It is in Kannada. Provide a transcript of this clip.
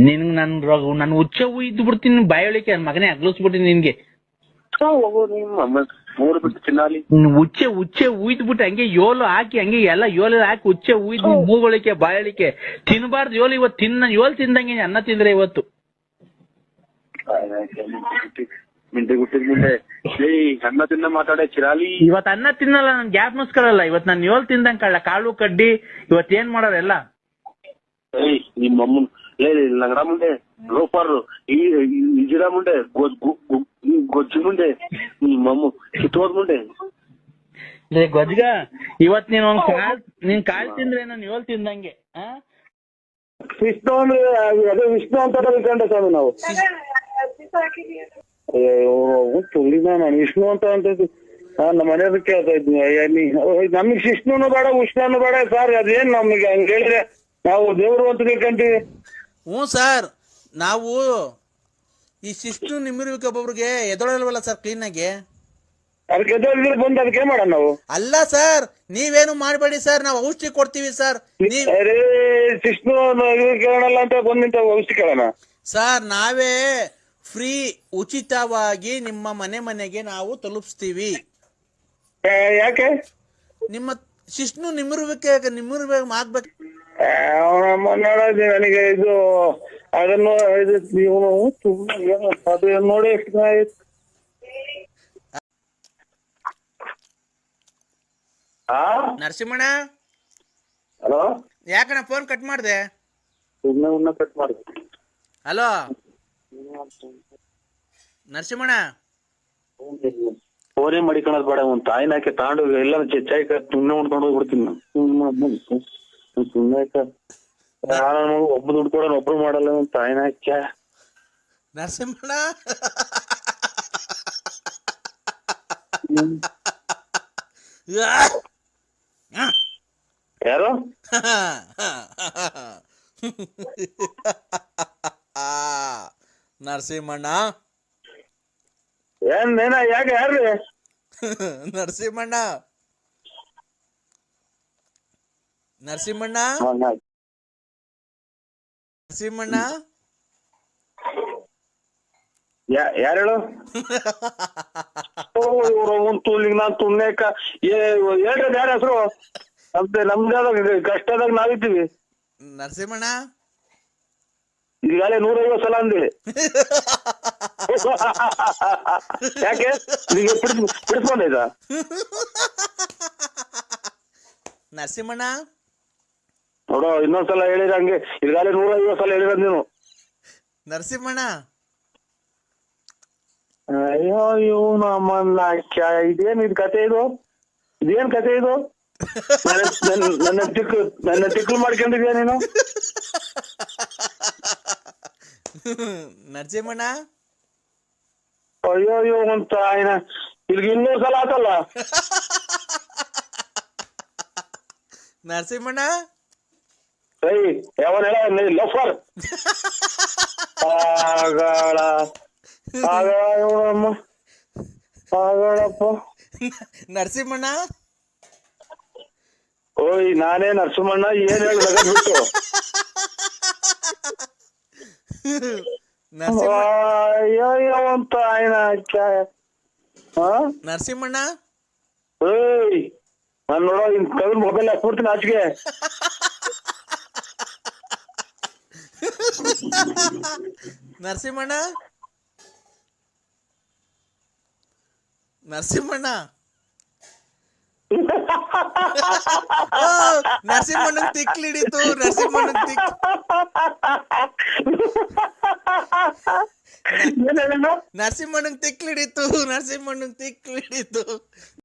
ನಿನ್ಗೆ ನನ್ ಹುಚ್ಚ ಇದ್ದು ಬಿಡ್ತೀನಿ ಬಾಯೊಳಿಕೆ ಮಗನೇ ಅಗ್ಲಿಸ್ಬಿಡ್ತೀನಿ ನಿನ್ಗೆ. ಉಚ್ಚೆ ಉಯ್ದ್ಬಿಟ್ಟು ಹಂಗೆ ಯೋಲು ಹಾಕಿ ಹಂಗೆ ಎಲ್ಲ ಯೋಲ ಹಾಕಿ ಉಚ್ಚೆ ಉಯ್ದು ಮೂಗೊಳಿಕೆ ಬಾಯಳಿಕೆ ತಿನ್ಬಾರ್ದು ಯೋಲು. ಇವತ್ತು ಯೋಲ್ ತಿಂದಂಗೆ ಅನ್ನ ತಿಂದ್ರೆ ಇವತ್ತು ಅನ್ನ ತಿನ್ನ ಮಾತಾಡೆ ಚಿರಾಲಿ. ಇವತ್ತು ಅನ್ನ ತಿನ್ನಲ್ಲ, ನನ್ ಗ್ಯಾಪ್ ಮುಸ್ಕರಲ್ಲ. ಇವತ್ತು ನಾನು ಯೋಲ್ ತಿಂದಂಗ್ ಕಳ್ಳ ಕಾಳು ಕಡ್ಡಿ ಇವತ್ ಏನ್ ಮಾಡೋರೆಲ್ಲ ನಿಮ್ಮ ಅಮ್ಮನ್ ಲಂಗಡ ಮುಂಡೆ ರೋಪಾರ್ ಇಜಿರ ಮುಂಡೆ ಗೊಜ್ಜು ಮುಂಡೆ ನಿಮ್ಮಮ್ಮ ಕಿತ್ತೋದ್ ಮುಂಡೆ ಗೊಜ್ಗ. ಇವತ್ ನೀನ್ ಕಾಳ್ ತಿಂದ್ರೆ ನಾನು ಯೋಲ್ ತಿಂದಂಗೆ. ವಿಷ್ಣು ಅಂದ್ರೆ ಅದೇ ವಿಷ್ಣು ಅಂತ ತಿಳ್ಕೊಂಡೆ ಸ್ವಾಮಿ ನಾವು. ತುಳಿನ ನಾನು ವಿಷ್ಣು ಅಂತ ನಮ್ಮ ಮನೆಯವ್ರ ಕೇಳ್ತಾ ಇದ್ವಿ. ನಮಗ್ ಶಿಷ್ಣುನು ಬೇಡ ಉಷ್ಣನು ಬೇಡ ಸರ್. ಅದೇನ್ ನಮಗೆ ಹಂಗ ಹೇಳಿದ್ರೆ ನಾವು ದೇವ್ರು ಅಂತ ತಿಳ್ಕೊಂತೀವಿ. ಸರ್ ನಾವು ಈ ಶಿಷ್ಣು ನಿಮ್ಮಿರ್ಬೇಕು ಒಬ್ಬೊಬ್ರಿಗೆ ಎದೊಳಲ್ವಲ್ಲ ಸರ್ ಕ್ಲೀನಾಗಿ. ಅದಕ್ಕೆ ಎದೊಳಿದ್ರೆ ಬಂದು ಅದಕ್ಕೆ ಮಾಡೋಣ ನಾವು. ಅಲ್ಲ ಸರ್ ನೀವೇನು ಮಾಡಬೇಡಿ ಸರ್, ನಾವು ಔಷಧಿ ಕೊಡ್ತೀವಿ ಸರ್. ಅರೇ ಶಿಷ್ಣು ಕೇಳೋಣ ಅಂತ ಬಂದಿಂತ ಔಷಧಿ ಕೇಳೋಣ ಸರ್. ನಾವೇ ಫ್ರೀ ಉಚಿತವಾಗಿ ನಿಮ್ಮ ಮನೆಗೆ ನಾವು ತಲುಪಿಸ್ತೀವಿ. ಯಾಕೆ ನಿಮ್ಮ ಶಿಷ್ಣು ನಿಮ್ಮಿರ್ಬೇಕು ಆಗ್ಬೇಕು. ನನಗೆ ಇದು ಅದನ್ನು ಅದು ನೋಡಿ ನರಸಿಂಹಣ್ಣ. ಹಲೋ ಯಾಕಣ್ಣ ಫೋನ್ ಕಟ್ ಮಾಡಿದೆ? ಕಟ್ ಮಾಡಿ. ಹಲೋ ನರಸಿಂಹಣ್ಣ. ಫೋನೇ ಮಡಿಕೊಳ್ಳೋದು ಬೇಡ. ಒಂದ್ ತಾಯಿನ ಹಾಕಿ ತಾಂಡು ಎಲ್ಲ ಚಾಯ್ ಸುಮ್ಮನೆ ಉಣ್ಕೊಂಡು ಹೋಗ್ಬಿಡ್ತೀನಿ ನಾನು. ಸುಮ್ಮನೆ ಒಬ್ಬ ದುಡ್ಡು ಕೊಡೋಣ ಒಬ್ರು ಮಾಡಲ್ಲ. ಒಂದ್ ತಾಯಿನ ಹಾಕ್ಯ ನರಸಿಂಹಣ್ಣ. ಯಾರು ನರಸಿಂಹಣ್ಣ. ಏನ ಯಾಕೆ ಯಾರ್ರಿ ನರಸಿಂಹಣ್ಣ. ನರಸಿಂಹಣ್ಣ ನರಸಿಂಹಣ್ಣ ಯಾರು ಹೇಳು? ನಾನ್ ತುಣ್ಣೆಕ ಹೇಳ್ರಿ ಯಾರ ಹೆಸರು? ನಮ್ದಾದ ಕಷ್ಟದಾಗ ನಾವಿದ್ದೀವಿ. ನರಸಿಂಹಣ್ಣ ಈಗಾಗಲೇ 150 ಸಲ ಅಂದೇಳಿ. ಯಾಕೆ ಬಿಡಿಸ್ಕೊಂಡೈತ? ನರಸಿಂಹಣ್ಣ ನೋಡೋ ಇನ್ನೊಂದ್ಸಲ ಹೇಳಿರ ಹಂಗೆ. ಈಗಾಗಲೇ 150 ಸಲ ಹೇಳಿರ ನೀನು. ನರಸಿಂಹಣ್ಣ ಅಯ್ಯೋ ಇವನು ಅಮ್ಮನ್ನ ಇದೇನ್ ಇದು ಕತೆ ಇದು? ಇದೇನ್ ಕತೆ ಇದು? ನನ್ನ ತಿಕ್ಲು ಮಾಡ್ಕೊಂಡಿದ್ಯಾ ನೀನು? ನರಸಿಂಹಣ್ಣ ಅಯ್ಯೋ ಅಂತ ಇಲ್ಲಿಗೆ 200 ಸಲ ಆತಲ್ಲ. ನರಸಿಂಹಣ್ಣ ಯಾವನ್ ಹೇಳ ಲಫರ್ ಆಗಳಪ್ಪ. ನರಸಿಂಹಣ್ಣ ಓಯ್ ನಾನೇ ನರಸಿಂಹಣ್ಣ. ಏನ್ ಹೇಳಿ ಬಿಟ್ಟು ಅಂತ ನರಸಿಂಹಣ್ಣ. ಏಯ್ ನಾನ್ ನೋಡೋ ಇನ್ ಕವಿನ್ ಮೊಬೈಲ್ ಹಾಕ್ಬಿಡ್ತೀನಿ ಆಚೆಗೆ. ನರಸಿಂಹಣ್ಣ ನರಸಿಂಹಣ್ಣ ನರಸಿಂಹಣ್ಣಂಗ್ ತಿಕ್ಲಿಡಿತು. ನರಸಿಂಹಣ್ಣಂಗ್ ತಿಕ್ಲಿಡಿತು.